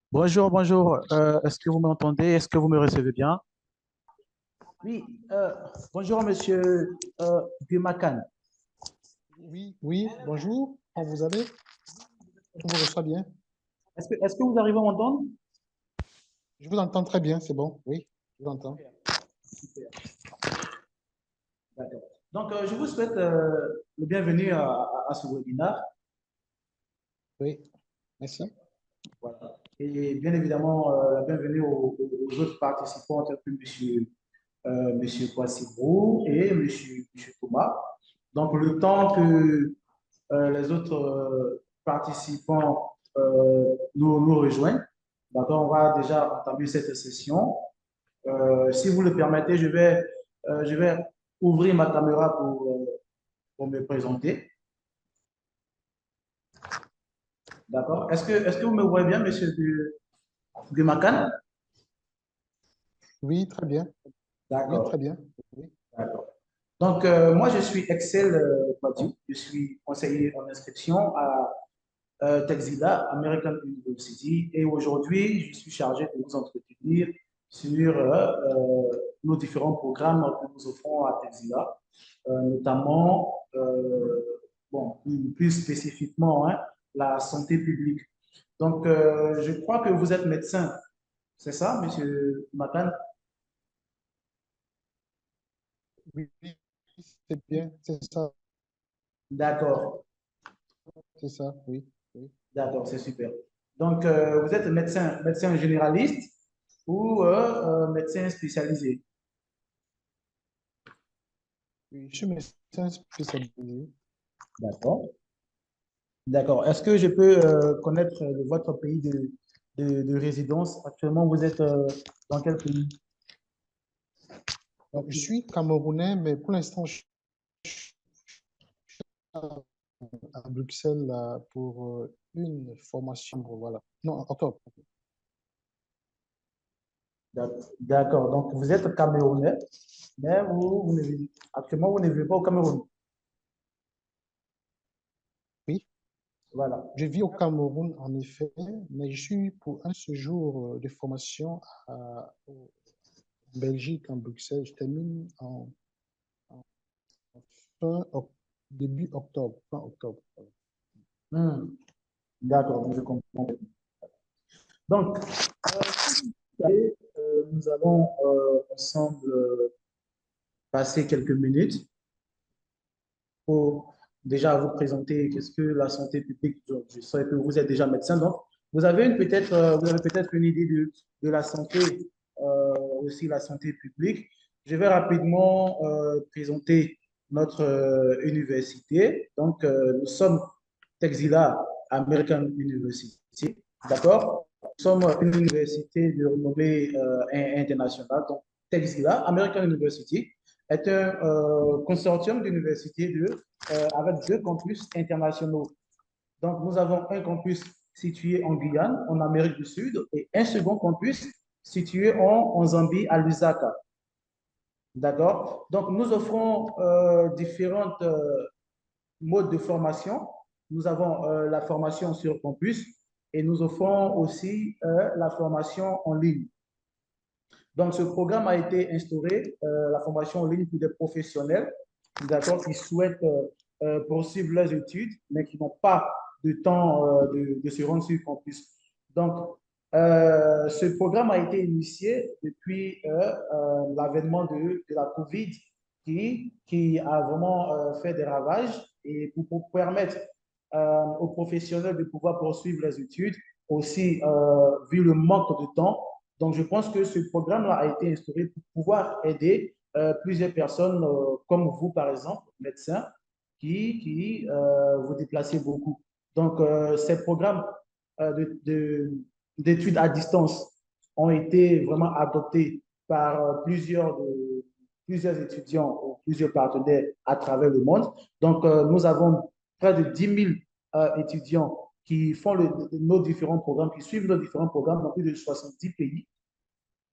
Bonjour, bonjour. Est-ce que vous m'entendez? Est-ce que vous me recevez bien? Oui, bonjour, monsieur Gumakan. Oui, oui, bonjour, comment vous allez? Je vous reçois bien. Est-ce que vous arrivez à m'entendre? Je vous entends très bien, c'est bon. Oui, je vous entends. Super, d'accord. Donc, je vous souhaite le bienvenu à ce webinaire. Oui, merci. Voilà. Et bien évidemment, la bienvenue aux autres participants, tels que monsieur Kwasibrou et monsieur Thomas. Donc, le temps que les autres participants nous rejoignent, d'accord, on va déjà entamer cette session. Si vous le permettez, je vais ouvrir ma caméra pour me présenter. D'accord? Est-ce que vous me voyez bien, monsieur Gumakan? Oui, très bien. Oui, très D'accord. bien. Oui. D'accord. Donc, moi, je suis Excel Badiou. Je suis conseiller en inscription à Texila, American University. Et aujourd'hui, je suis chargé de vous entretenir sur nos différents programmes que nous offrons à Texila, notamment, bon, plus spécifiquement, hein, la santé publique. Donc, je crois que vous êtes médecin, c'est ça, monsieur Matan? Oui, c'est bien, c'est ça, D'accord, c'est ça, oui. Oui. d'accord, c'est super. Donc, vous êtes médecin généraliste ou médecin spécialisé? Oui, je suis médecin spécialisé. D'accord. D'accord. Est-ce que je peux connaître votre pays de résidence? Actuellement, vous êtes dans quel pays? Donc, je suis camerounais, mais pour l'instant, je suis à Bruxelles là, pour une formation. Voilà. Non, octobre. D'accord. Donc, vous êtes camerounais, mais actuellement, vous ne vivez pas au Cameroun. Oui, Voilà. je vis au Cameroun, en effet, mais je suis pour un séjour de formation en Belgique, en Bruxelles. Je termine en fin, début octobre, fin octobre. Voilà. Hmm. D'accord, je comprends. Donc, vous savez, nous allons ensemble passer quelques minutes pour déjà vous présenter qu'est-ce que la santé publique. Je sais que vous êtes déjà médecin, donc vous avez peut-être une idée de la santé, aussi la santé publique. Je vais rapidement présenter notre université. Donc, nous sommes Texila American University, d'accord? Nous sommes une université de renommée internationale. Donc, Texila American University est un consortium d'universités avec deux campus internationaux. Donc, nous avons un campus situé en Guyane, en Amérique du Sud, et un second campus situé en Zambie, à Lusaka. D'accord? Donc, nous offrons différentes modes de formation. Nous avons la formation sur campus et nous offrons aussi la formation en ligne. Donc, ce programme a été instauré, la formation en ligne pour des professionnels, d'accord, qui souhaitent poursuivre leurs études, mais qui n'ont pas de temps de se rendre sur campus. Donc, ce programme a été initié depuis l'avènement de la COVID qui a vraiment fait des ravages et pour permettre aux professionnels de pouvoir poursuivre les études, aussi vu le manque de temps. Donc, je pense que ce programme-là a été instauré pour pouvoir aider plusieurs personnes comme vous, par exemple, médecins, qui vous déplacez beaucoup. Donc, ces programmes d'études à distance ont été vraiment adoptés par plusieurs étudiants ou plusieurs partenaires à travers le monde. Donc, nous avons près de 10 000 étudiants qui font nos différents programmes, qui suivent nos différents programmes dans plus de 70 pays.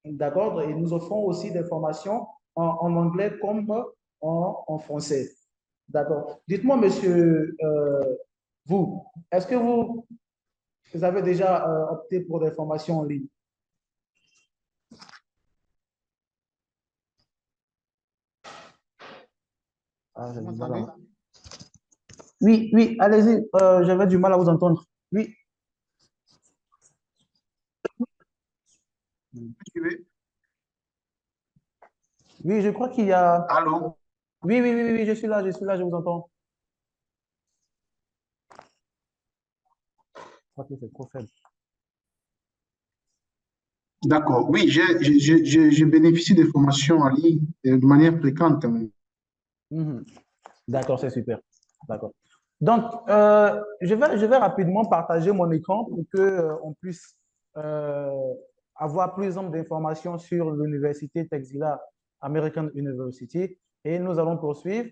D'accord? Et nous offrons aussi des formations en anglais comme en français. D'accord. Dites-moi, monsieur, vous, est-ce que vous vous avez déjà opté pour des formations en ligne? Ah, j'ai Vous du mal m'entendez? Oui, oui, allez-y, j'avais du mal à vous entendre. Oui. Oui, je crois qu'il y a... Allô? Oui, oui, oui, oui, oui, je suis là, je vous entends. Je crois que c'est trop faible. D'accord. Oui, je bénéficie des formations en ligne de manière fréquente. Mhm. D'accord, c'est super. D'accord. Donc, je vais rapidement partager mon écran pour que, on puisse avoir plus d'informations sur l'université Texila American University. Et nous allons poursuivre.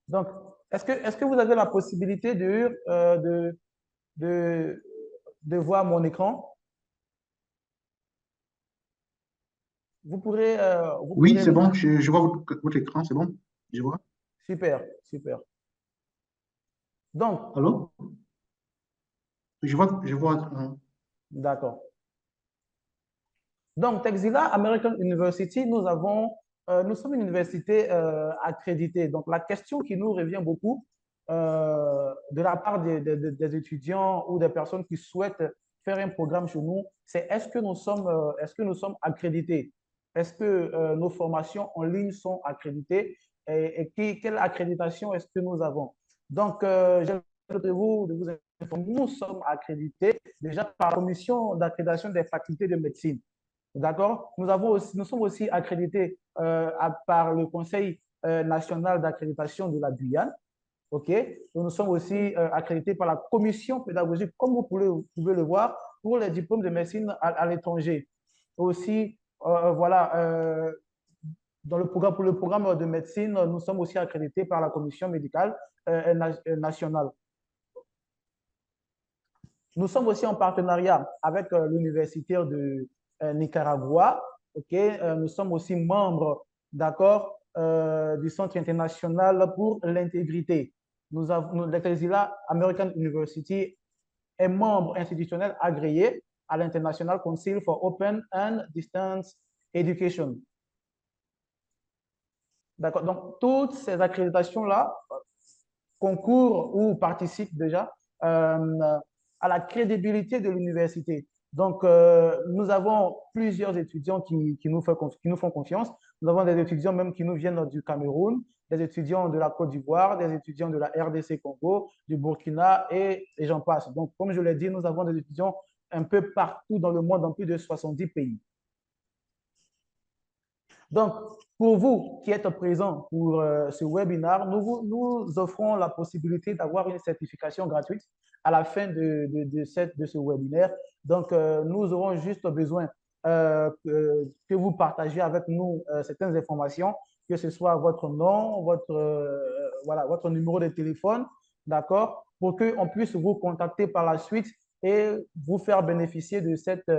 Donc, est-ce que vous avez la possibilité de, de voir mon écran? Vous Oui, pourrez c'est me... bon, je vois votre écran, c'est bon? Je vois. Super, super. Donc, Allô? Je vois. d'accord. Donc, Texila American University, nous sommes une université accréditée. Donc, la question qui nous revient beaucoup de la part des étudiants ou des personnes qui souhaitent faire un programme chez nous, c'est est-ce que nous sommes accrédités? Est-ce que nos formations en ligne sont accréditées? Quelle accréditation est-ce que nous avons? Donc, j'aimerais de vous informer, nous sommes accrédités déjà par la commission d'accréditation des facultés de médecine. D'accord? Nous sommes aussi accrédités par le Conseil national d'accréditation de la Guyane. OK? Et nous sommes aussi accrédités par la commission pédagogique, comme vous pouvez le voir, pour les diplômes de médecine à l'étranger. Aussi, voilà, pour le programme de médecine, nous sommes aussi accrédités par la commission médicale nationale. Nous sommes aussi en partenariat avec l'université de Nicaragua. Ok, nous sommes aussi membres, d'accord, du Centre international pour l'intégrité. L'Exila American University est membre institutionnel agréé à l'International Council for Open and Distance Education. D'accord, donc toutes ces accréditations-là concourent ou participent déjà à la crédibilité de l'université. Donc, nous avons plusieurs étudiants qui nous font confiance. Nous avons des étudiants même qui nous viennent du Cameroun, des étudiants de la Côte d'Ivoire, des étudiants de la RDC Congo, du Burkina et j'en passe. Donc, comme je l'ai dit, nous avons des étudiants un peu partout dans le monde, dans plus de 70 pays. Donc, pour vous qui êtes présents pour ce webinaire, nous offrons la possibilité d'avoir une certification gratuite à la fin de ce webinaire. Donc, nous aurons juste besoin que vous partagiez avec nous certaines informations, que ce soit votre nom, voilà, votre numéro de téléphone, d'accord, pour qu'on puisse vous contacter par la suite et vous faire bénéficier de cette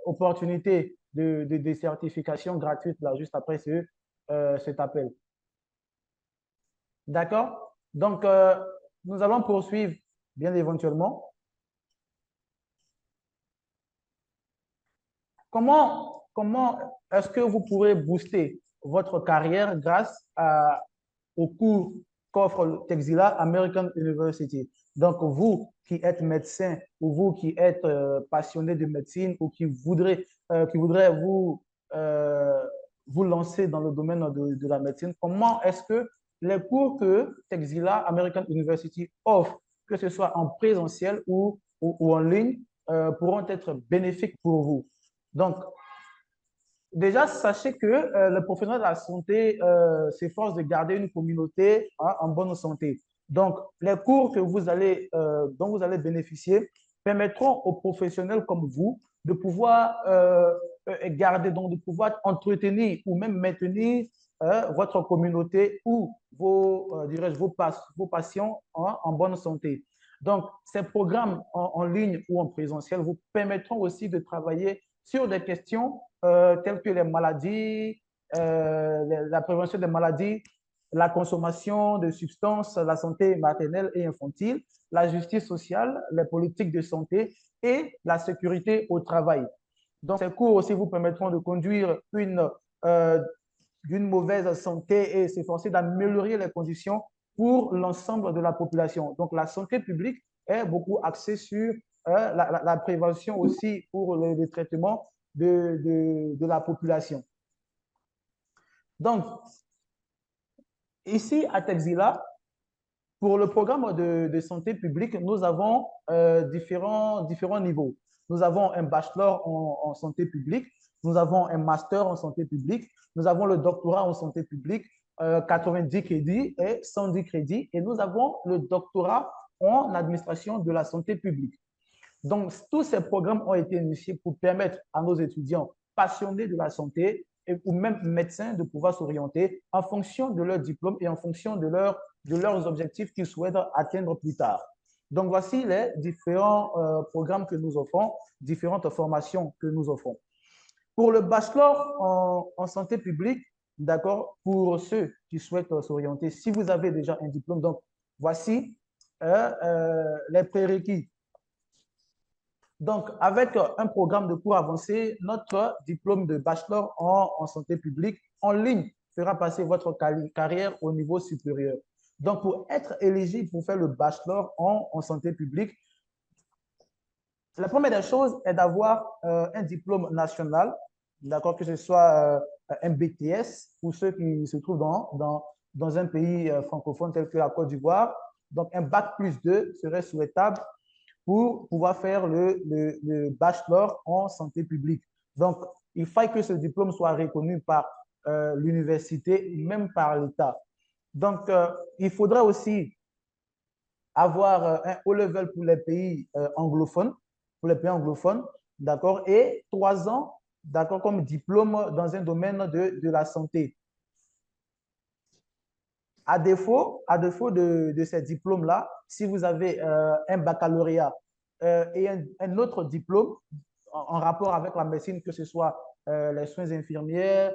opportunité de certification gratuite là, juste après cet appel. D'accord? Donc, nous allons poursuivre bien éventuellement. Comment est-ce que vous pourrez booster votre carrière grâce au cours qu'offre le Texila American University? Donc, vous qui êtes médecin ou vous qui êtes passionné de médecine ou qui voudrez vous lancer dans le domaine de la médecine, comment est-ce que les cours que Texila American University offre, que ce soit en présentiel ou en ligne, pourront être bénéfiques pour vous? Donc, déjà, sachez que le professionnel de la santé s'efforce de garder une communauté en bonne santé. Donc, les cours dont vous allez bénéficier permettront aux professionnels comme vous de pouvoir garder, donc de pouvoir entretenir ou même maintenir votre communauté ou vos patients en bonne santé. Donc, ces programmes en ligne ou en présentiel vous permettront aussi de travailler sur des questions telles que les maladies, la prévention des maladies la consommation de substances, la santé maternelle et infantile, la justice sociale, les politiques de santé et la sécurité au travail. Donc, ces cours aussi vous permettront de conduire d'une mauvaise santé et s'efforcer d'améliorer les conditions pour l'ensemble de la population. Donc, la santé publique est beaucoup axée sur la prévention aussi pour le traitement de la population. Donc, ici à Texila, pour le programme de santé publique, nous avons différents niveaux. Nous avons un bachelor en santé publique, nous avons un master en santé publique, nous avons le doctorat en santé publique, 90 crédits et 110 crédits, et nous avons le doctorat en administration de la santé publique. Donc, tous ces programmes ont été initiés pour permettre à nos étudiants passionnés de la santé ou même médecins de pouvoir s'orienter en fonction de leur diplôme et en fonction de leurs objectifs qu'ils souhaitent atteindre plus tard. Donc, voici les différents programmes que nous offrons, différentes formations que nous offrons. Pour le bachelor en santé publique, d'accord, pour ceux qui souhaitent s'orienter, si vous avez déjà un diplôme, donc voici les prérequis. Donc, avec un programme de cours avancé, notre diplôme de bachelor en santé publique en ligne fera passer votre carrière au niveau supérieur. Donc, pour être éligible pour faire le bachelor en santé publique, la première des choses est d'avoir un diplôme national, d'accord, que ce soit un BTS pour ceux qui se trouvent dans un pays francophone tel que la Côte d'Ivoire. Donc, un bac plus 2 serait souhaitable pour pouvoir faire le bachelor en santé publique. Donc, il faut que ce diplôme soit reconnu par l'université, même par l'État. Donc, il faudra aussi avoir un haut level pour les pays anglophones, d'accord, et 3 ans, d'accord, comme diplôme dans un domaine de la santé. À défaut de ces diplômes-là, si vous avez un baccalauréat et un autre diplôme en rapport avec la médecine, que ce soit les soins infirmiers,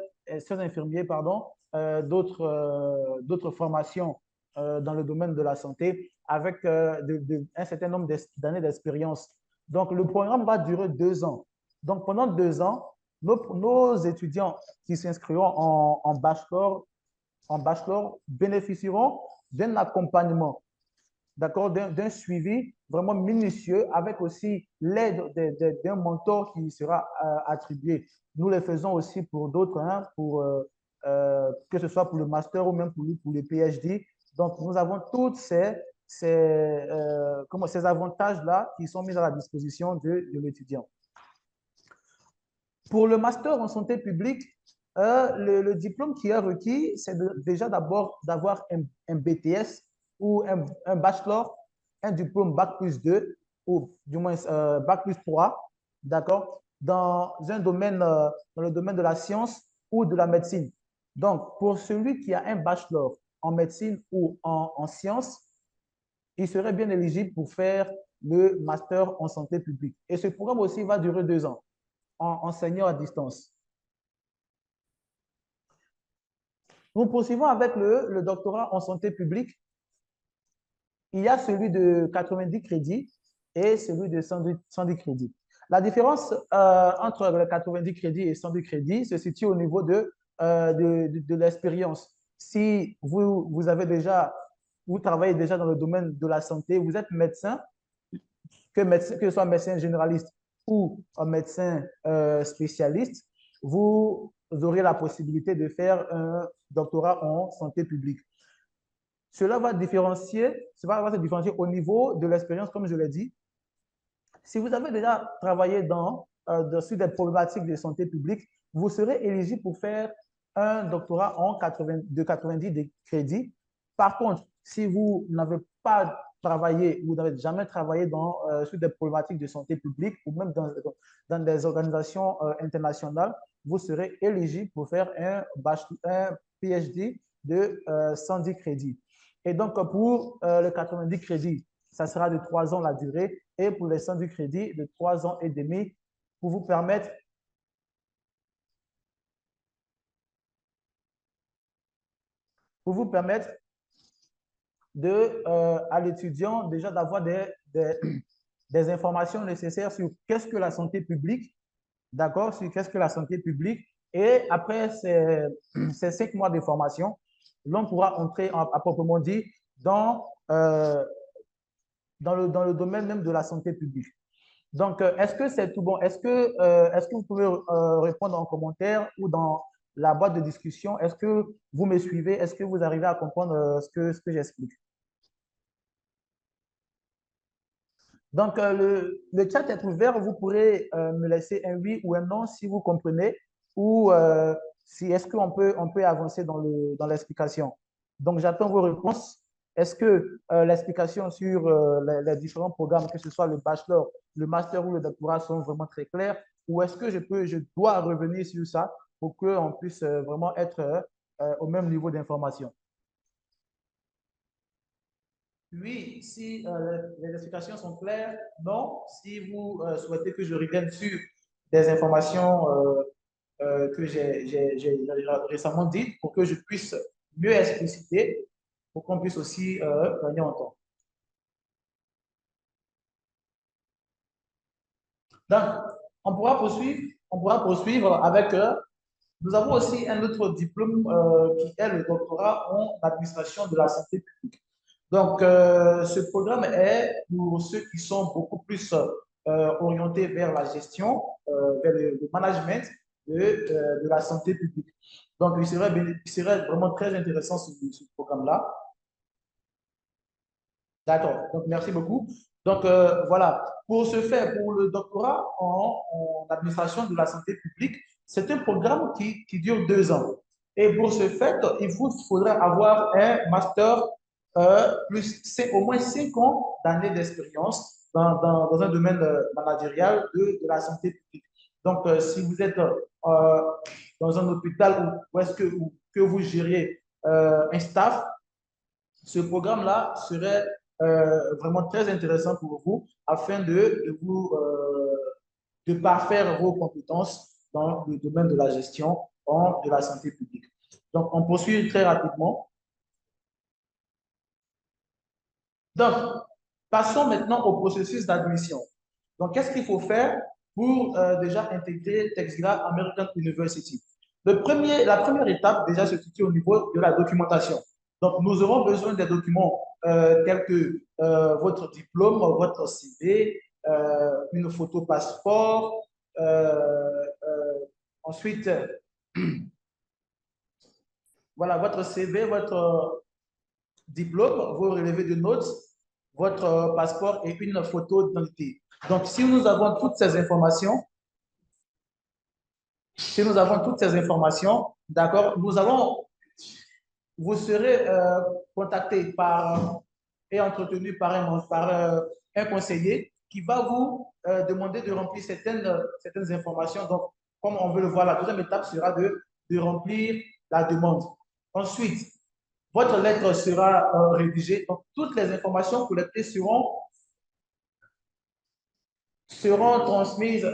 d'autres formations dans le domaine de la santé, avec un certain nombre d'années d'expérience. Donc, le programme va durer 2 ans. Donc, pendant 2 ans, nos étudiants qui s'inscriront en bachelor bénéficieront d'un accompagnement, d'accord, d'un suivi vraiment minutieux avec aussi l'aide d'un mentor qui sera attribué. Nous le faisons aussi pour d'autres, hein, que ce soit pour le master ou même pour le PhD. Donc, nous avons tous ces avantages-là qui sont mis à la disposition de l'étudiant. Pour le master en santé publique, le diplôme qui est requis, c'est déjà d'abord d'avoir un BTS ou un bachelor, un diplôme Bac plus 2 ou du moins Bac plus 3, d'accord, dans le domaine de la science ou de la médecine. Donc, pour celui qui a un bachelor en médecine ou en sciences, il serait bien éligible pour faire le master en santé publique. Et ce programme aussi va durer 2 ans, en enseignant à distance. Nous poursuivons avec le doctorat en santé publique. Il y a celui de 90 crédits et celui de 110 crédits. La différence entre les 90 crédits et 110 crédits se situe au niveau de l'expérience. Si vous travaillez déjà dans le domaine de la santé, vous êtes médecin, que ce soit médecin généraliste ou un médecin spécialiste, vous aurez la possibilité de faire un doctorat en santé publique. Cela va se différencier au niveau de l'expérience, comme je l'ai dit. Si vous avez déjà travaillé sur des problématiques de santé publique, vous serez éligible pour faire un doctorat de 90 crédits. Par contre, si vous n'avez pas travaillé, vous n'avez jamais travaillé sur des problématiques de santé publique ou même dans des organisations internationales, vous serez éligible pour faire un PhD de 110 crédits. Et donc, pour le 90 crédits, ça sera de 3 ans la durée, et pour les 110 crédits, de 3 ans et demi, pour vous permettre pour vous permettre à l'étudiant déjà d'avoir des informations nécessaires sur qu'est-ce que la santé publique, d'accord, sur qu'est-ce que la santé publique. Et après ces 5 mois de formation, l'on pourra entrer à proprement dit dans le domaine même de la santé publique. Donc, est-ce que c'est tout bon? Est-ce que vous pouvez répondre en commentaire ou dans la boîte de discussion? Est-ce que vous me suivez? Est-ce que vous arrivez à comprendre ce que j'explique? Donc, le chat est ouvert. Vous pourrez me laisser un oui ou un non si vous comprenez ou si est-ce on peut avancer dans l'explication. Donc, j'attends vos réponses. Est-ce que l'explication sur les différents programmes, que ce soit le bachelor, le master ou le doctorat, sont vraiment très clairs? Ou est-ce que je dois revenir sur ça pour qu'on puisse vraiment être au même niveau d'information? Oui, si les explications sont claires, non. Si vous souhaitez que je revienne sur des informations que j'ai récemment dites pour que je puisse mieux expliciter, pour qu'on puisse aussi gagner en temps. Donc, on pourra poursuivre avec, nous avons aussi un autre diplôme qui est le doctorat en administration de la santé publique. Donc, ce programme est pour ceux qui sont beaucoup plus orientés vers la gestion, vers le management de la santé publique. Donc, il serait vraiment très intéressant ce programme-là. D'accord, donc merci beaucoup. Donc, voilà, pour ce faire, pour le doctorat en administration de la santé publique, c'est un programme qui dure 2 ans. Et pour ce faire, il vous faudra avoir un master plus au moins 5 ans d'années d'expérience dans un domaine managérial de la santé publique. Donc, si vous êtes dans un hôpital où est-ce que vous gériez un staff, ce programme-là serait vraiment très intéressant pour vous afin de parfaire vos compétences dans le domaine de la gestion de la santé publique. Donc, on poursuit très rapidement. Donc, passons maintenant au processus d'admission. Donc, qu'est-ce qu'il faut faire pour déjà intégrer Texila American University? La première étape déjà se situe au niveau de la documentation. Donc, nous aurons besoin des documents tels que votre diplôme, votre CV, une photo passeport, ensuite, voilà, votre CV, votre diplôme, vos relevés de notes, votre passeport et une photo d'identité. Donc, si nous avons toutes ces informations, d'accord, vous serez contacté et entretenu par un conseiller qui va vous demander de remplir certaines informations. Donc, comme on veut le voir, la deuxième étape sera de remplir la demande. Ensuite, votre lettre sera rédigée. Donc, toutes les informations collectées seront transmises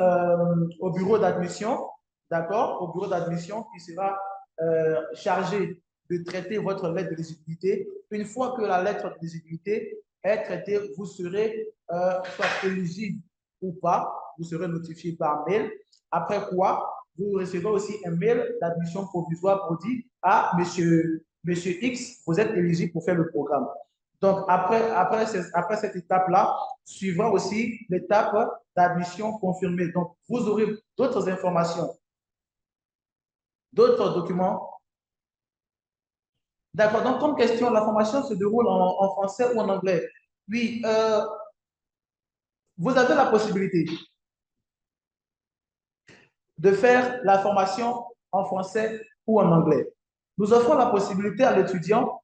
au bureau d'admission, d'accord? Au bureau d'admission qui sera chargé de traiter votre lettre d'éligibilité. Une fois que la lettre d'éligibilité est traitée, vous serez soit éligible ou pas, vous serez notifié par mail. Après quoi, vous recevrez aussi un mail d'admission provisoire pour dire à monsieur X, vous êtes éligible pour faire le programme. Donc, après cette étape-là, suivra aussi l'étape d'admission confirmée. Donc, vous aurez d'autres informations, d'autres documents. D'accord. Donc, comme question, la formation se déroule en français ou en anglais? Oui, vous avez la possibilité de faire la formation en français ou en anglais. Nous offrons la possibilité à l'étudiant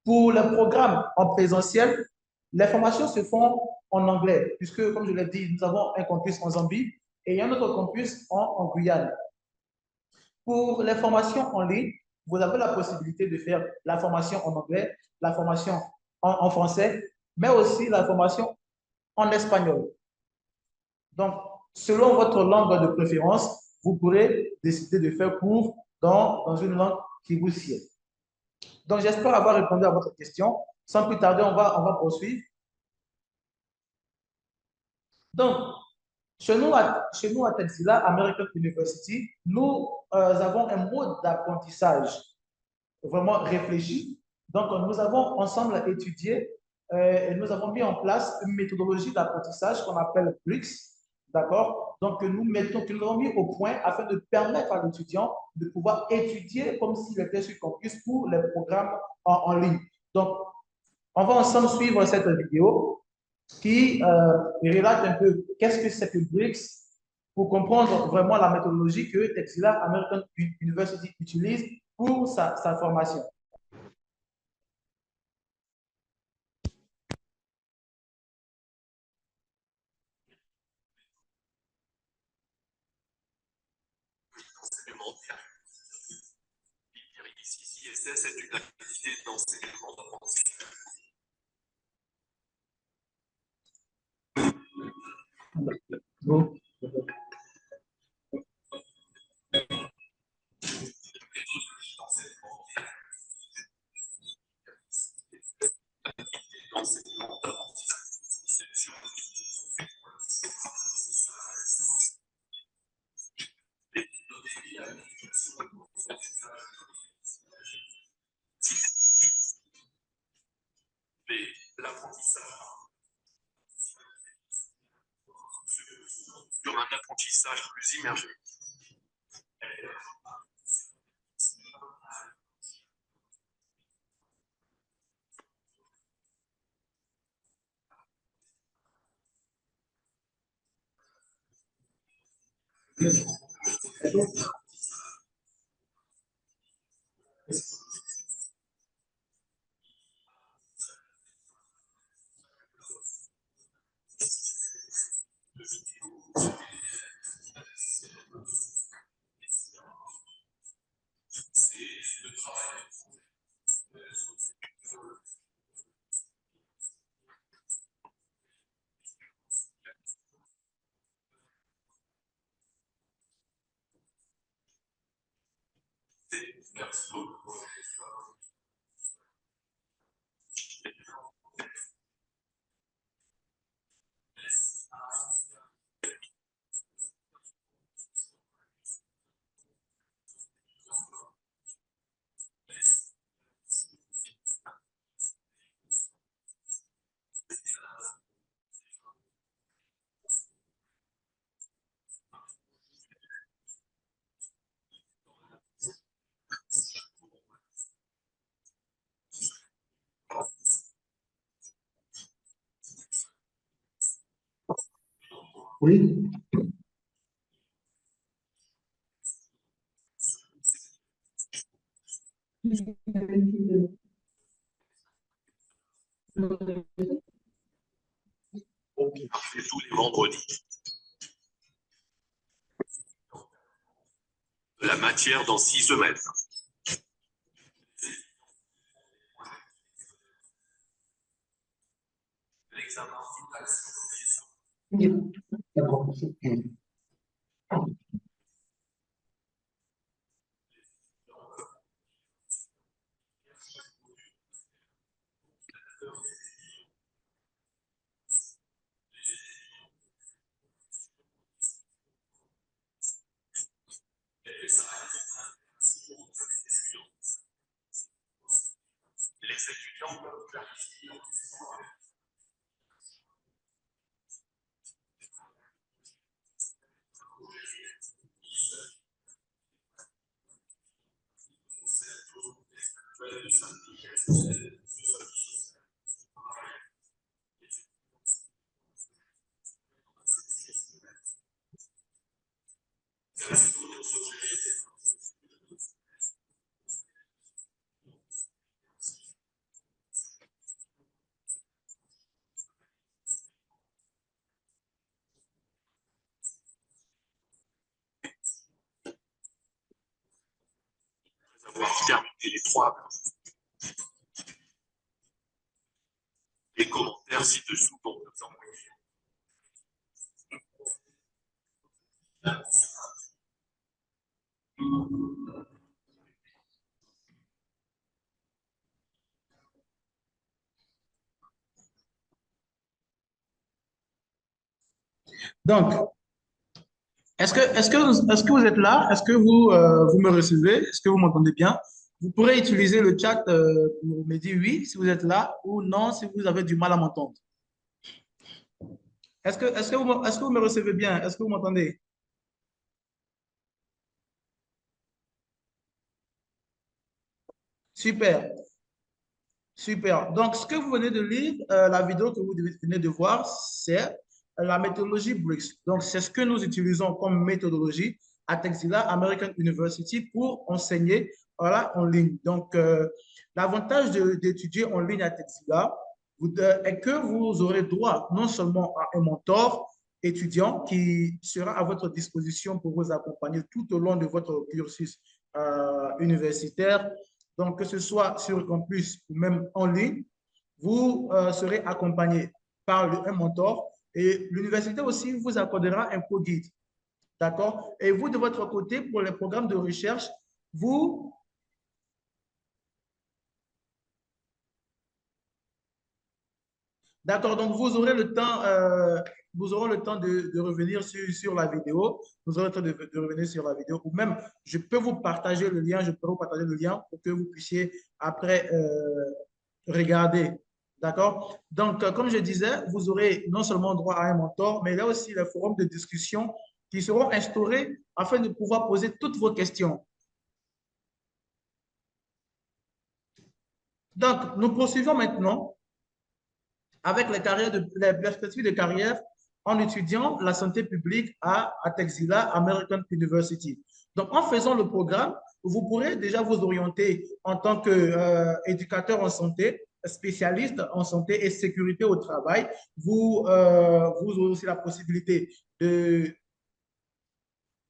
pour le programme en présentiel, les formations se font en anglais, puisque, comme je l'ai dit, nous avons un campus en Zambie et un autre campus en Guyane. Pour les formations en ligne, vous avez la possibilité de faire la formation en anglais, la formation en français, mais aussi la formation en espagnol. Donc, selon votre langue de préférence, vous pourrez décider de faire cours dans une langue qui vous sied. Donc, j'espère avoir répondu à votre question. Sans plus tarder, on va poursuivre. Donc, chez nous à Texila, American University, nous avons un mode d'apprentissage vraiment réfléchi. Donc, nous avons ensemble étudié et nous avons mis en place une méthodologie d'apprentissage qu'on appelle BRICS. D'accord? Donc, que nous avons mis au point afin de permettre à l'étudiant de pouvoir étudier comme s'il était sur campus pour les programmes en ligne. Donc, on va ensemble suivre cette vidéo qui relate un peu qu'est-ce que c'est que BRICS pour comprendre vraiment la méthodologie que Texila American University utilise pour sa formation. ICSS est une activité d'enseignement d'apprentissage. Bon. L'apprentissage sur un apprentissage plus immergé. Oui. Tous les vendredis. De la matière dans 6 semaines. L'examen final. D'accord. Les étudiants peuvent clarifier. Avoir terminé les 3. Les commentaires ci-dessous pour nous envoyer. Donc, est-ce que vous êtes là? Est-ce que vous me recevez? Est-ce que vous m'entendez bien? Vous pourrez utiliser le chat pour me dire oui si vous êtes là ou non si vous avez du mal à m'entendre. Est-ce que vous me recevez bien? Est-ce que vous m'entendez? Super, super. Donc, ce que vous venez de lire, la vidéo que vous venez de voir, c'est la méthodologie BRICS. Donc, c'est ce que nous utilisons comme méthodologie à Texila American University pour enseigner voilà, en ligne. Donc, l'avantage d'étudier en ligne à Texila est que vous aurez droit non seulement à un mentor étudiant qui sera à votre disposition pour vous accompagner tout au long de votre cursus universitaire, donc, que ce soit sur le campus ou même en ligne, vous serez accompagné par un mentor et l'université aussi vous accordera un co-guide. D'accord? Et vous, de votre côté, pour les programmes de recherche, vous, d'accord, donc vous aurez le temps de revenir sur la vidéo, vous aurez le temps de revenir sur la vidéo, ou même je peux vous partager le lien, je peux vous partager le lien pour que vous puissiez après regarder. D'accord? Donc, comme je disais, vous aurez non seulement droit à un mentor, mais il y a aussi les forums de discussion qui seront instaurés afin de pouvoir poser toutes vos questions. Donc, nous poursuivons maintenant avec les perspectives de carrière en étudiant la santé publique à Texila American University. Donc, en faisant le programme, vous pourrez déjà vous orienter en tant qu'éducateur en santé, spécialiste en santé et sécurité au travail. Vous aurez aussi la possibilité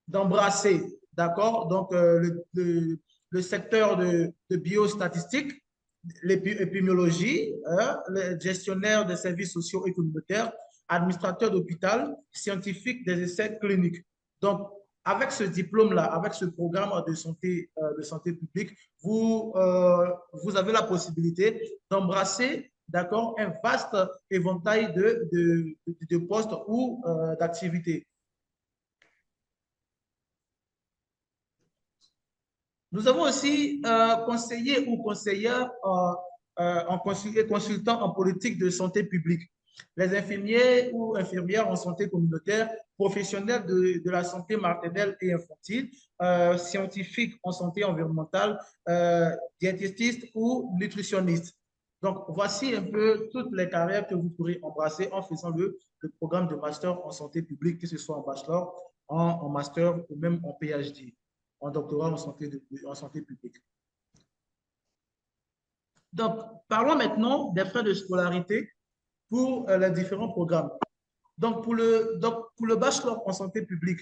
d'embrasser, d'accord, donc le secteur de biostatistique, l'épidémiologie, le gestionnaire des services sociaux et communautaires, administrateur d'hôpital, scientifique des essais cliniques. Donc, avec ce diplôme-là, avec ce programme de santé publique, vous avez la possibilité d'embrasser, d'accord, un vaste éventail de postes ou d'activités. Nous avons aussi conseiller ou conseillère consultant en politique de santé publique. Les infirmiers ou infirmières en santé communautaire, professionnels de la santé maternelle et infantile, scientifiques en santé environnementale, diététistes ou nutritionnistes. Donc, voici un peu toutes les carrières que vous pourrez embrasser en faisant le programme de master en santé publique, que ce soit en bachelor, en master ou même en PhD, en doctorat en santé publique. Donc, parlons maintenant des frais de scolarité pour les différents programmes. Donc, pour le bachelor en santé publique,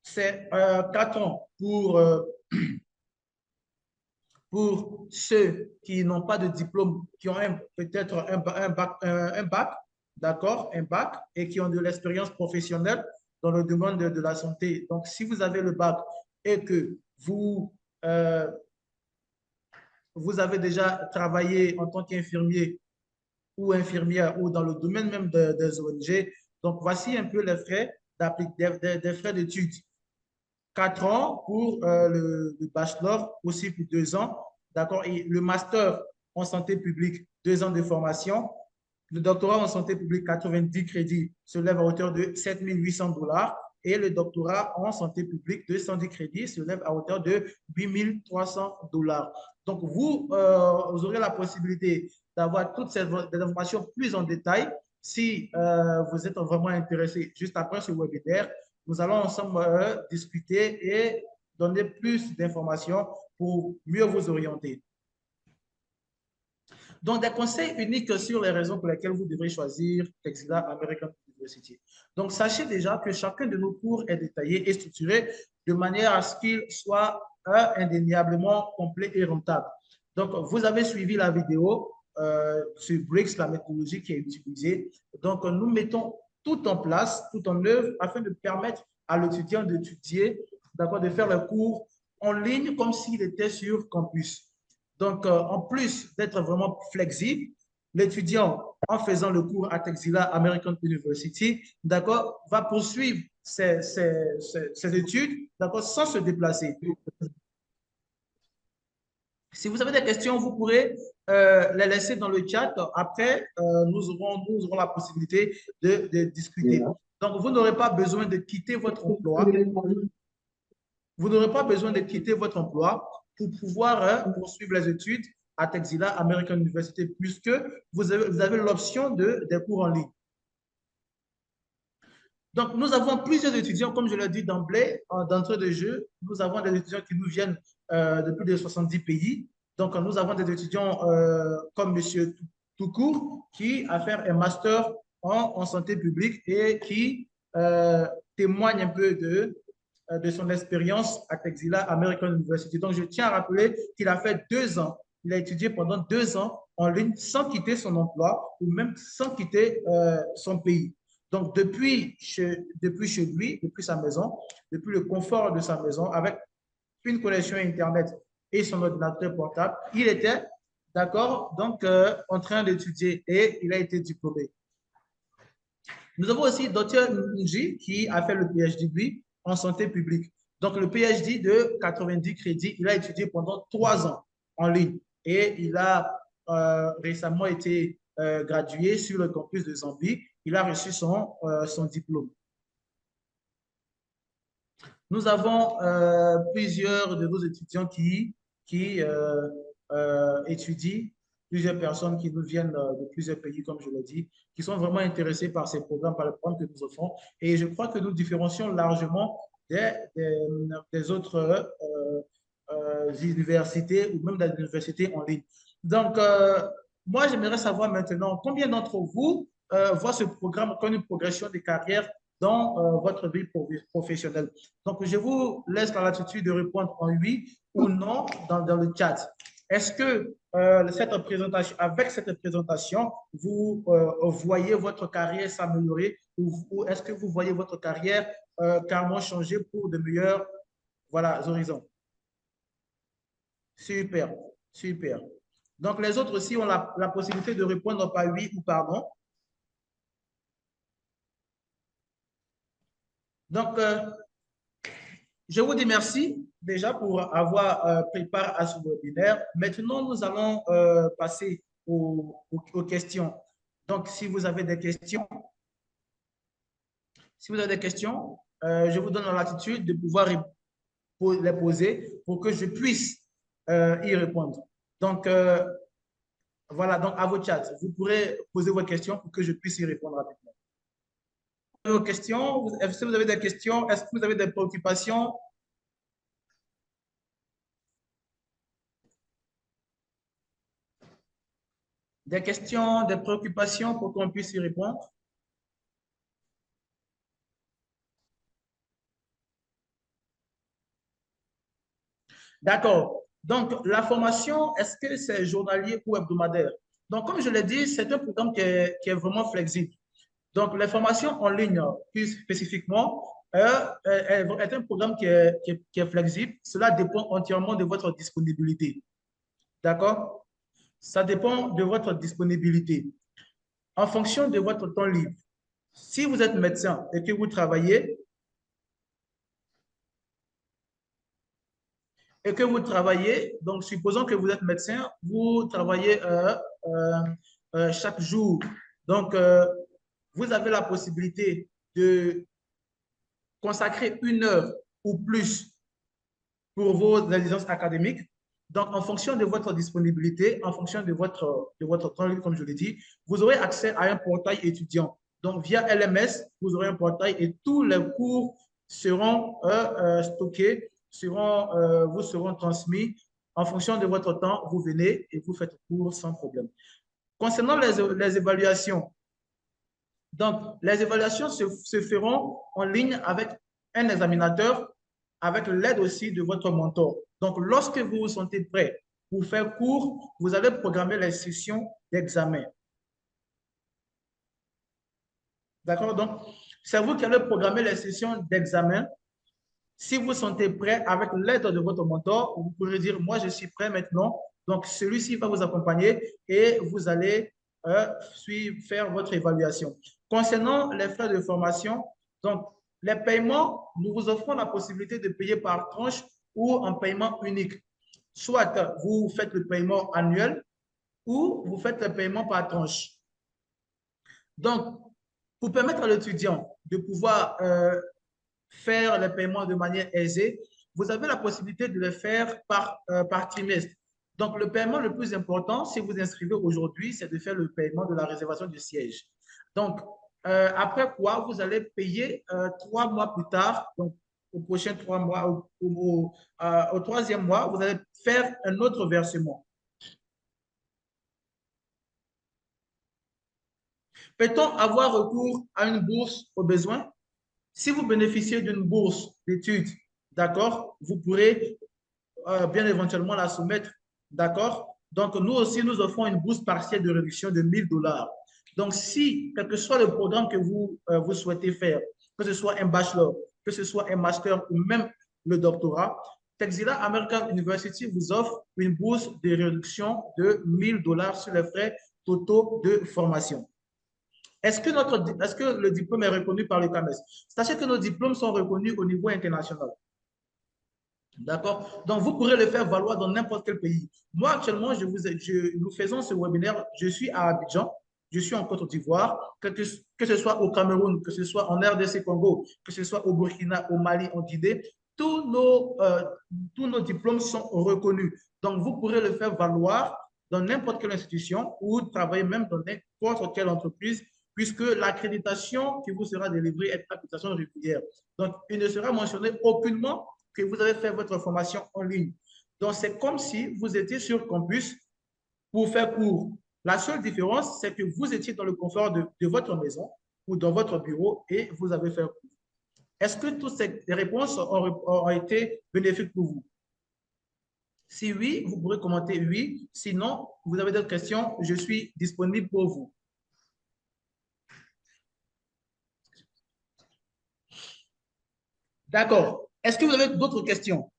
c'est 4 ans pour ceux qui n'ont pas de diplôme, qui ont peut-être un bac, d'accord, un bac, et qui ont de l'expérience professionnelle dans le domaine de la santé. Donc, si vous avez le bac et que euh, vous avez déjà travaillé en tant qu'infirmier ou infirmière ou dans le domaine même des ONG, donc voici un peu les frais des frais d'études. 4 ans pour le bachelor, aussi pour 2 ans, d'accord, et le master en santé publique, 2 ans de formation. Le doctorat en santé publique, 90 crédits, se lève à hauteur de 7 800 $ et le doctorat en santé publique, 210 crédits, se lève à hauteur de 8 300 $. Donc, vous aurez la possibilité d'avoir toutes ces informations plus en détail si vous êtes vraiment intéressé. Juste après ce webinaire, nous allons ensemble discuter et donner plus d'informations pour mieux vous orienter. Donc, des conseils uniques sur les raisons pour lesquelles vous devrez choisir Texila American University. Donc, sachez déjà que chacun de nos cours est détaillé et structuré de manière à ce qu'il soit indéniablement complet et rentable. Donc, vous avez suivi la vidéo sur BRICS, la méthodologie qui est utilisée. Donc, nous mettons tout en place, tout en œuvre, afin de permettre à l'étudiant d'étudier, d'accord, de faire le cours en ligne comme s'il était sur campus. Donc, en plus d'être vraiment flexible, l'étudiant, en faisant le cours à Texila American University, d'accord, va poursuivre ses études, d'accord, sans se déplacer. Si vous avez des questions, vous pourrez les laisser dans le chat. Après, nous aurons la possibilité de discuter. Donc, vous n'aurez pas besoin de quitter votre emploi. Vous n'aurez pas besoin de quitter votre emploi pour pouvoir poursuivre les études à Texila American University, puisque vous avez l'option des cours en ligne. Donc, nous avons plusieurs étudiants, comme je l'ai dit d'emblée, d'entrée de jeu. Nous avons des étudiants qui nous viennent de plus de 70 pays. Donc, nous avons des étudiants comme M. Toukour, qui a fait un master en santé publique et qui témoigne un peu de son expérience à Texila American University. Donc, je tiens à rappeler qu'il a fait 2 ans. Il a étudié pendant 2 ans en ligne sans quitter son emploi ou même sans quitter son pays. Donc, depuis chez lui, depuis sa maison, depuis le confort de sa maison, avec une connexion Internet et son ordinateur portable, il était, d'accord, donc en train d'étudier et il a été diplômé. Nous avons aussi Dr Nji qui a fait le PhD, lui, en santé publique. Donc, le PhD de 90 crédits, il a étudié pendant 3 ans en ligne et il a récemment été gradué sur le campus de Zambie. Il a reçu son diplôme. Nous avons plusieurs de nos étudiants qui étudient, plusieurs personnes qui nous viennent de plusieurs pays, comme je l'ai dit, qui sont vraiment intéressés par ces programmes, par le programme que nous offrons. Et je crois que nous différencions largement des autres universités ou même des universités en ligne. Donc, moi, j'aimerais savoir maintenant combien d'entre vous voient ce programme comme une progression des carrières dans votre vie professionnelle. Donc, je vous laisse la latitude de répondre en oui ou non dans le chat. Est-ce que avec cette présentation, vous voyez votre carrière s'améliorer ou est-ce que vous voyez votre carrière carrément changer pour de meilleurs horizons? Super, super. Donc, les autres aussi ont la possibilité de répondre par oui ou par non. Donc, je vous dis merci déjà pour avoir pris part à ce webinaire. Maintenant, nous allons passer aux questions. Donc, si vous avez des questions, je vous donne la latitude de pouvoir les poser pour que je puisse y répondre. Donc, voilà, donc à vos chats, vous pourrez poser vos questions pour que je puisse y répondre rapidement. Vos questions, est-ce que vous avez des questions? Est-ce que vous avez des préoccupations? Des questions, des préoccupations pour qu'on puisse y répondre? D'accord. Donc, la formation, est-ce que c'est journalier ou hebdomadaire? Donc, comme je l'ai dit, c'est un programme qui est vraiment flexible. Donc, les formations en ligne, plus spécifiquement, est un programme qui est flexible. Cela dépend entièrement de votre disponibilité. D'accord? Ça dépend de votre disponibilité. En fonction de votre temps libre. Si vous êtes médecin et que vous travaillez, donc supposons que vous êtes médecin, vous travaillez chaque jour. Donc, vous avez la possibilité de consacrer 1 heure ou plus pour vos exigences académiques. Donc, en fonction de votre disponibilité, en fonction de votre temps libre, comme je l'ai dit, vous aurez accès à un portail étudiant. Donc, via LMS, vous aurez un portail et tous les cours seront stockés, vous seront transmis. En fonction de votre temps, vous venez et vous faites cours sans problème. Concernant les évaluations, donc, les évaluations se feront en ligne avec un examinateur, avec l'aide aussi de votre mentor. Donc, lorsque vous vous sentez prêt pour faire cours, vous allez programmer les sessions d'examen. D'accord? Donc, c'est vous qui allez programmer les sessions d'examen. Si vous vous sentez prêt avec l'aide de votre mentor, vous pourrez dire, moi, je suis prêt maintenant. Donc, celui-ci va vous accompagner et vous allez faire votre évaluation. Concernant les frais de formation, donc les paiements, nous vous offrons la possibilité de payer par tranche ou en paiement unique. Soit vous faites le paiement annuel ou vous faites le paiement par tranche. Donc, pour permettre à l'étudiant de pouvoir faire les paiements de manière aisée, vous avez la possibilité de le faire par trimestre. Donc, le paiement le plus important, si vous inscrivez aujourd'hui, c'est de faire le paiement de la réservation du siège. Donc, après quoi, vous allez payer 3 mois plus tard, donc au prochain 3 mois, au troisième mois, vous allez faire un autre versement. Peut-on avoir recours à une bourse au besoin? Si vous bénéficiez d'une bourse d'études, d'accord, vous pourrez bien éventuellement la soumettre, d'accord? Donc, nous aussi, nous offrons une bourse partielle de réduction de 1 000 $. Donc, si, quel que soit le programme que vous souhaitez faire, que ce soit un bachelor, que ce soit un master ou même le doctorat, Texila American University vous offre une bourse de réduction de 1 000 $ sur les frais totaux de formation. Est-ce que le diplôme est reconnu par le CAMES? Sachez que nos diplômes sont reconnus au niveau international. D'accord? Donc, vous pourrez le faire valoir dans n'importe quel pays. Moi, actuellement, nous faisons ce webinaire. Je suis à Abidjan, je suis en Côte d'Ivoire, que ce soit au Cameroun, que ce soit en RDC Congo, que ce soit au Burkina, au Mali, en Guinée, tous nos diplômes sont reconnus. Donc, vous pourrez le faire valoir dans n'importe quelle institution ou travailler même dans n'importe quelle entreprise, puisque l'accréditation qui vous sera délivrée est une accréditation régulière. Donc, il ne sera mentionné aucunement que vous avez fait votre formation en ligne. Donc, c'est comme si vous étiez sur campus pour faire cours. La seule différence, c'est que vous étiez dans le confort de votre maison ou dans votre bureau et vous avez fait cours. Est-ce que toutes ces réponses ont été bénéfiques pour vous? Si oui, vous pourrez commenter oui. Sinon, vous avez d'autres questions, je suis disponible pour vous. D'accord. Est-ce que vous avez d'autres questions?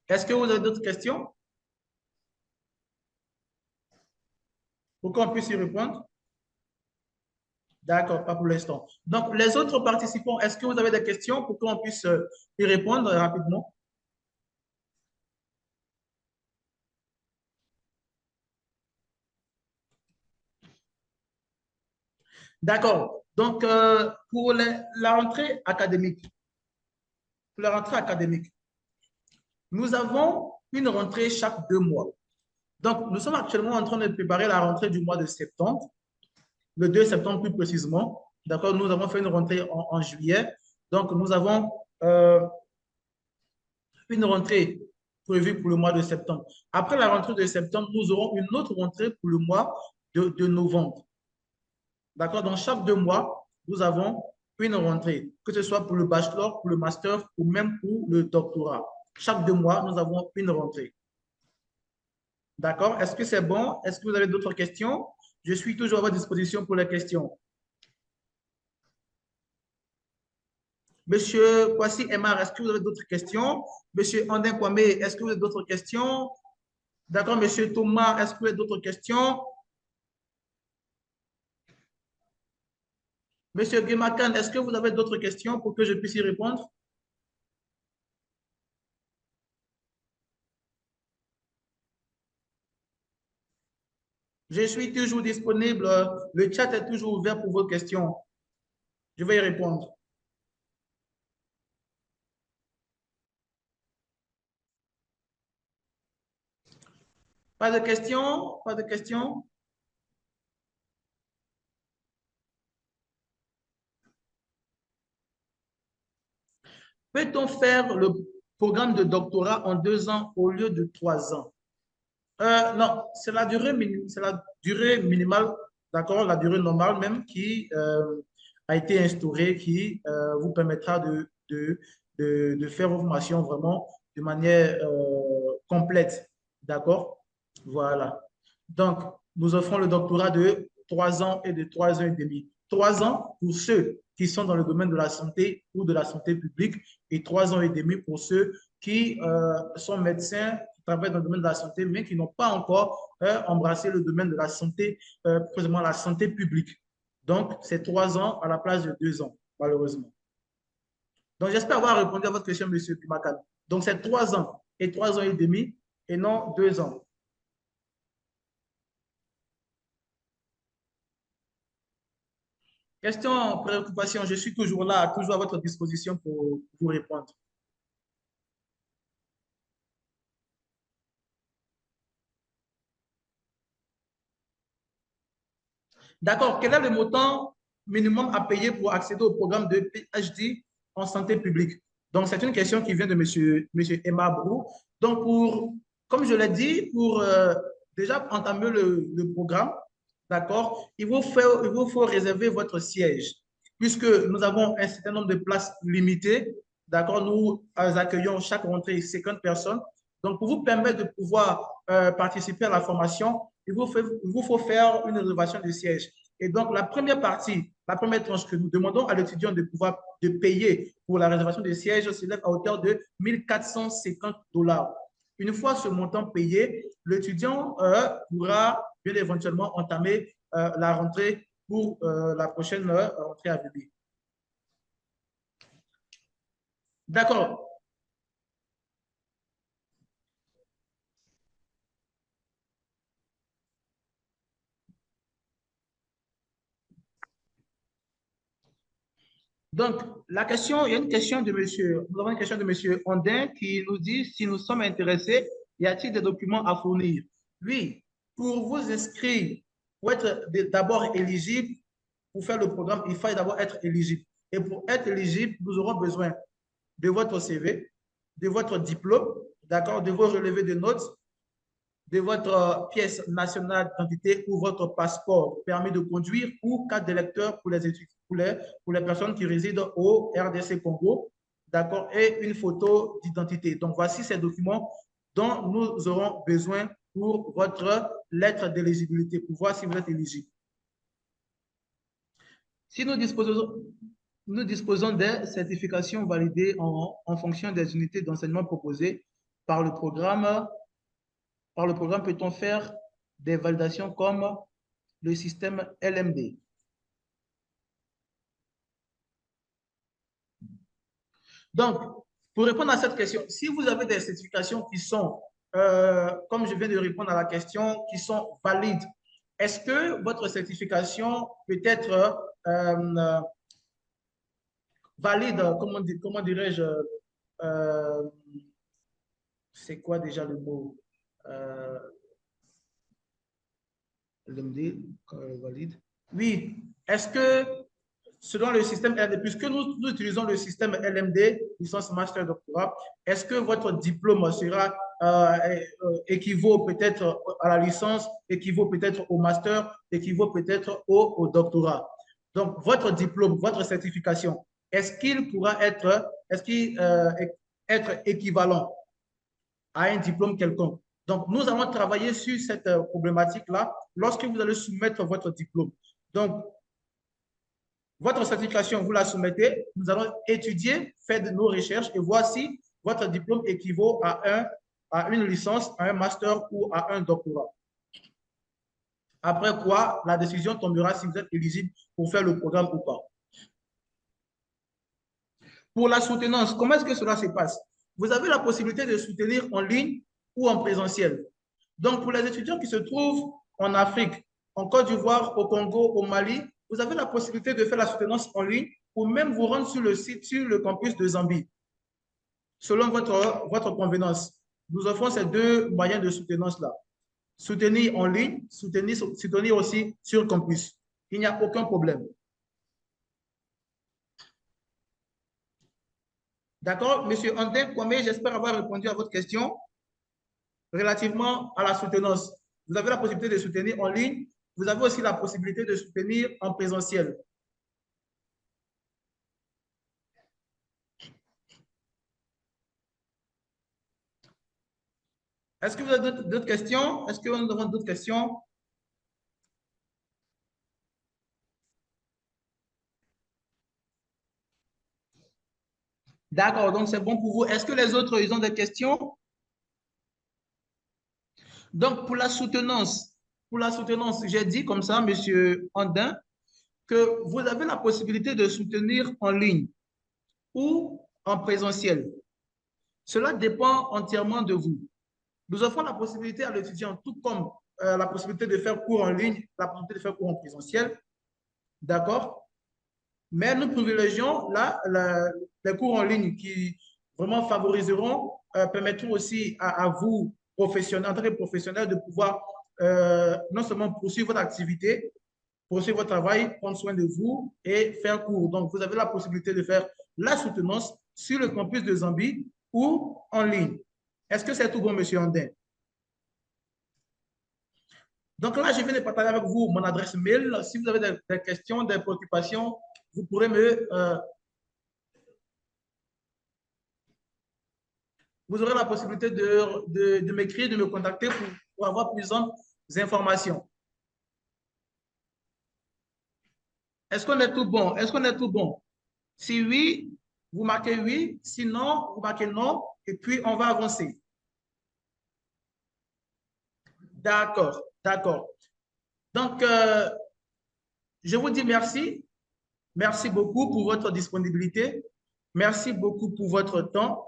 Est-ce que vous avez d'autres questions? Pour qu'on puisse y répondre? D'accord, pas pour l'instant. Donc, les autres participants, est-ce que vous avez des questions pour qu'on puisse y répondre rapidement? D'accord. Donc, pour la rentrée académique, nous avons une rentrée chaque 2 mois. Donc, nous sommes actuellement en train de préparer la rentrée du mois de septembre, le 2 septembre plus précisément. D'accord, nous avons fait une rentrée en juillet. Donc, nous avons une rentrée prévue pour le mois de septembre. Après la rentrée de septembre, nous aurons une autre rentrée pour le mois de novembre. D'accord, dans chaque 2 mois, nous avons une rentrée, que ce soit pour le bachelor, pour le master ou même pour le doctorat. Chaque 2 mois, nous avons une rentrée. D'accord? Est-ce que c'est bon? Est-ce que vous avez d'autres questions? Je suis toujours à votre disposition pour les questions. Monsieur Kwasi Emar, est-ce que vous avez d'autres questions? Monsieur Andin Kwame, est-ce que vous avez d'autres questions? D'accord, monsieur Thomas, est-ce que vous avez d'autres questions? Monsieur Gemakan, est-ce que vous avez d'autres questions pour que je puisse y répondre? Je suis toujours disponible. Le chat est toujours ouvert pour vos questions. Je vais y répondre. Pas de questions? Pas de questions? Peut-on faire le programme de doctorat en 2 ans au lieu de 3 ans? Non, c'est la durée minimale, d'accord, la durée normale même qui a été instaurée, qui vous permettra de faire vos formations vraiment de manière complète, d'accord? Voilà. Donc, nous offrons le doctorat de 3 ans et de 3 ans et demi. 3 ans pour ceux qui sont dans le domaine de la santé ou de la santé publique et 3 ans et demi pour ceux qui sont médecins, qui travaillent dans le domaine de la santé, mais qui n'ont pas encore embrassé le domaine de la santé, précisément la santé publique. Donc, c'est 3 ans à la place de 2 ans, malheureusement. Donc, j'espère avoir répondu à votre question, M. Pimakan. Donc, c'est 3 ans et 3 ans et demi et non 2 ans. Question, préoccupation, je suis toujours là, toujours à votre disposition pour vous répondre. D'accord. Quel est le montant minimum à payer pour accéder au programme de PhD en santé publique? Donc, c'est une question qui vient de monsieur Emma Brou. Donc, comme je l'ai dit, pour déjà entamer le programme, d'accord, il vous faut réserver votre siège, puisque nous avons un certain nombre de places limitées. D'accord, nous accueillons chaque rentrée 50 personnes. Donc, pour vous permettre de pouvoir participer à la formation, il vous faut faire une réservation de siège. Et donc, la première partie, la première tranche que nous demandons à l'étudiant de payer pour la réservation de siège s'élève à hauteur de 1 450 $. Une fois ce montant payé, l'étudiant pourra bien éventuellement entamer la rentrée pour la prochaine rentrée à venir. D'accord. Donc, la question, il y a une question de monsieur, nous avons une question de monsieur Ondin qui nous dit si nous sommes intéressés, y a-t-il des documents à fournir? Oui, pour vous inscrire, pour être d'abord éligible, pour faire le programme, il faut d'abord être éligible. Et pour être éligible, nous aurons besoin de votre CV, de votre diplôme, d'accord, de vos relevés de notes, de votre pièce nationale d'identité ou votre passeport, permis de conduire ou carte d'électeur pour les étudiants, pour les personnes qui résident au RDC Congo, d'accord, et une photo d'identité. Donc, voici ces documents dont nous aurons besoin pour votre lettre d'éligibilité, pour voir si vous êtes éligible. Si nous disposons des certifications validées en fonction des unités d'enseignement proposées par le programme, peut-on faire des validations comme le système LMD? Donc, pour répondre à cette question, si vous avez des certifications qui sont, comme je viens de répondre à la question, qui sont valides, est-ce que votre certification peut être valide, comment dirais-je, c'est quoi déjà le mot? LMD, valide. Oui, est-ce que selon le système LMD, puisque nous utilisons le système LMD, licence master doctorat, est-ce que votre diplôme sera équivaut peut-être à la licence, équivaut peut-être au master, équivaut peut-être au doctorat? Donc, votre diplôme, votre certification, est-ce qu'il pourra être équivalent à un diplôme quelconque? Donc, nous allons travailler sur cette problématique-là lorsque vous allez soumettre votre diplôme. Donc, votre certification, vous la soumettez, nous allons étudier, faire de nos recherches et voir si votre diplôme équivaut à une licence, à un master ou à un doctorat. Après quoi, la décision tombera si vous êtes éligible pour faire le programme ou pas. Pour la soutenance, comment est-ce que cela se passe? Vous avez la possibilité de soutenir en ligne ou en présentiel. Donc, pour les étudiants qui se trouvent en Afrique, en Côte d'Ivoire, au Congo, au Mali, vous avez la possibilité de faire la soutenance en ligne ou même vous rendre sur le site, sur le campus de Zambie, selon votre convenance. Nous offrons ces deux moyens de soutenance-là. Soutenir en ligne, soutenir aussi sur le campus. Il n'y a aucun problème. D'accord, Monsieur André Kwame, j'espère avoir répondu à votre question relativement à la soutenance. Vous avez la possibilité de soutenir en ligne. Vous avez aussi la possibilité de soutenir en présentiel. Est-ce que vous avez d'autres questions? Est-ce que nous avons d'autres questions? D'accord, donc c'est bon pour vous. Est-ce que les autres, ils ont des questions? Donc, pour la soutenance, j'ai dit comme ça, Monsieur Andin, que vous avez la possibilité de soutenir en ligne ou en présentiel. Cela dépend entièrement de vous. Nous offrons la possibilité à l'étudiant, tout comme la possibilité de faire cours en ligne, la possibilité de faire cours en présentiel, d'accord? Mais nous privilégions les cours en ligne qui vraiment favoriseront, permettront aussi à vous, professionnels, en tant que professionnels, de pouvoir non seulement poursuivre votre activité, poursuivre votre travail, prendre soin de vous et faire cours. Donc, vous avez la possibilité de faire la soutenance sur le campus de Zambie ou en ligne. Est-ce que c'est tout bon, Monsieur Andin? Donc là, je viens de partager avec vous mon adresse mail. Si vous avez des questions, des préoccupations, vous pourrez vous aurez la possibilité de m'écrire, de me contacter pour avoir plus d'informations. Est-ce qu'on est tout bon? Est-ce qu'on est tout bon? Si oui, vous marquez oui. Sinon, vous marquez non. Et puis, on va avancer. D'accord, d'accord. Donc, je vous dis merci. Merci beaucoup pour votre disponibilité. Merci beaucoup pour votre temps.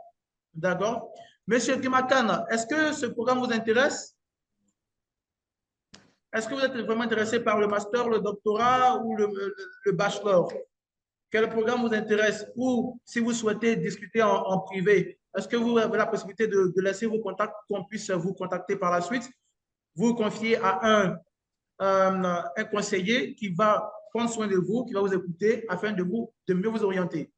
D'accord. Monsieur Kimakan, est-ce que ce programme vous intéresse? Est-ce que vous êtes vraiment intéressé par le master, le doctorat ou le bachelor? Quel programme vous intéresse? Ou si vous souhaitez discuter en privé, est-ce que vous avez la possibilité de laisser vos contacts, qu'on puisse vous contacter par la suite, vous confier à un conseiller qui va prendre soin de vous, qui va vous écouter afin de mieux vous orienter.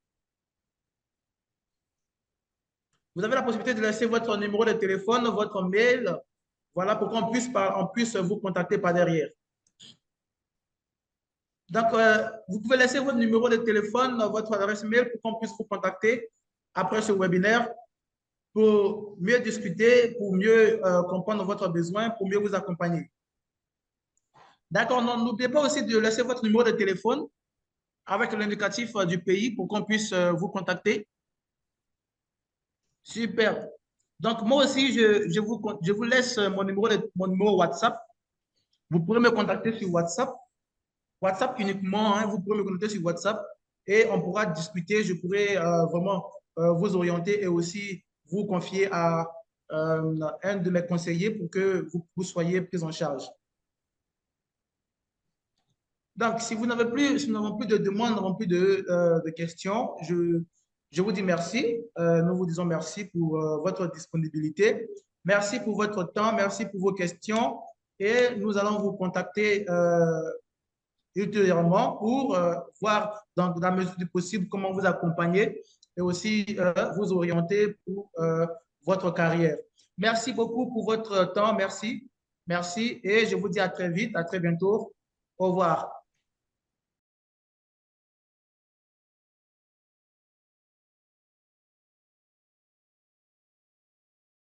Vous avez la possibilité de laisser votre numéro de téléphone, votre mail, voilà, pour qu'on puisse vous contacter par derrière. Donc, vous pouvez laisser votre numéro de téléphone, votre adresse mail pour qu'on puisse vous contacter après ce webinaire pour mieux discuter, pour mieux comprendre votre besoin, pour mieux vous accompagner. D'accord, n'oubliez pas aussi de laisser votre numéro de téléphone avec l'indicatif du pays pour qu'on puisse vous contacter. Super. Donc, moi aussi, je vous laisse mon numéro WhatsApp. Vous pourrez me contacter sur WhatsApp. WhatsApp uniquement, hein, vous pourrez me contacter sur WhatsApp et on pourra discuter. Je pourrai vraiment vous orienter et aussi vous confier à un de mes conseillers pour que vous soyez pris en charge. Donc, si nous n'avons plus de demandes, nous n'avons plus de questions, je vous dis merci. Nous vous disons merci pour votre disponibilité. Merci pour votre temps, merci pour vos questions et nous allons vous contacter ultérieurement pour voir dans la mesure du possible comment vous accompagner et aussi vous orienter pour votre carrière. Merci beaucoup pour votre temps, merci. Merci et je vous dis à très vite, à très bientôt. Au revoir.